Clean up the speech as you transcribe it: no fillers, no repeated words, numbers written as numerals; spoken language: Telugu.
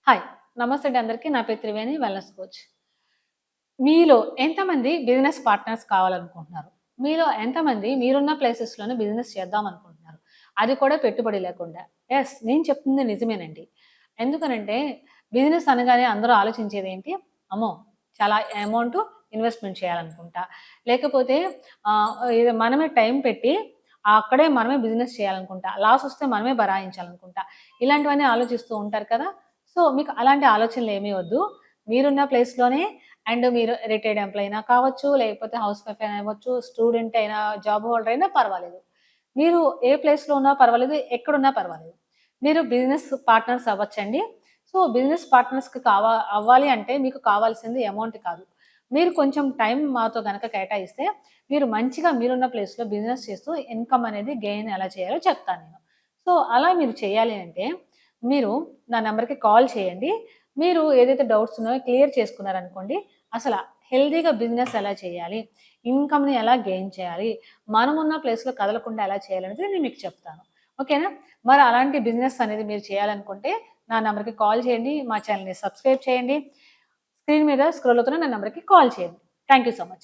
హాయ్. నమస్తే అండి అందరికి. నా పేరు త్రివేణి వెల్‌నెస్ కోచ్. మీలో ఎంతమంది బిజినెస్ పార్ట్నర్స్ కావాలనుకుంటున్నారు? మీలో ఎంతమంది మీరున్న ప్లేసెస్‌లోనే బిజినెస్ చేద్దామనుకుంటున్నారు? అది కూడా పెట్టుబడి లేకుండా. యెస్. నేను చెప్తుంది నిజమేనండి. ఎందుకనంటే బిజినెస్ అనగానే అందరూ ఆలోచించేదేంటి? అమ్మో! చాలా అమౌంట్ ఇన్వెస్ట్‌మెంట్ చేయాలనుకుంటా. లేకపోతే ఇది మనమే టైం పెట్టి అక్కడే మనమే బిజినెస్ చేయాలనుకుంటా. లాస్ వస్తే మనమే బరాయించాలనుకుంటా. ఇలాంటివన్నీ ఆలోచిస్తూ ఉంటారు కదా! సో, మీకు అలాంటి ఆలోచనలేమీ వద్దు. మీరున్న ప్లేస్‌లోనే అండ్ మీరు రిటైర్డ్ ఎంప్లాయీ అయినా కావచ్చు, లేకపోతే హౌస్ వైఫ్ అయినా అవ్వచ్చు, స్టూడెంట్ అయినా, జాబ్ హోల్డర్ అయినా పర్వాలేదు. మీరు ఏ ప్లేస్‌లో ఉన్నా పర్వాలేదు, ఎక్కడున్నా పర్వాలేదు. మీరు బిజినెస్ పార్ట్నర్స్ అవ్వచ్చండి. సో, బిజినెస్ పార్ట్నర్స్‌కి అవ్వాలి అంటే మీకు కావాల్సింది అమౌంట్ కాదు. మీరు కొంచెం టైం మాతో గనక కేటాయిస్తే, మీరు మంచిగా మీరున్న ప్లేస్‌లో బిజినెస్ చేస్తూ ఇన్‌కమ్ అనేది గెయిన్ ఎలా చేయాలో చెప్తాను నేను. సో, అలా మీరు చేయాలి అంటే, మీరు నా నంబర్‌కి కాల్ చేయండి. మీరు ఏదైతే డౌట్స్ ఉన్నాయో క్లియర్ చేసుకున్నారనుకోండి, అసల హెల్తీగా బిజినెస్ ఎలా చేయాలి? ఇన్‌కమ్‌ని ఎలా గెయిన్ చేయాలి? మనమున్న ప్లేస్‌లో కదలకుండా ఎలా చేయాలనేది నేను మీకు చెప్తాను. ఓకేనా? మరి అలాంటి బిజినెస్ అనేది మీరు చేయాలనుకుంటే నా నంబర్‌కి కాల్ చేయండి. మా ఛానెల్‌ని సబ్స్క్రైబ్ చేయండి. స్క్రీన్ మీద స్క్రోల్ అవుతున్న నా నంబర్‌కి కాల్ చేయండి. Thank you so much.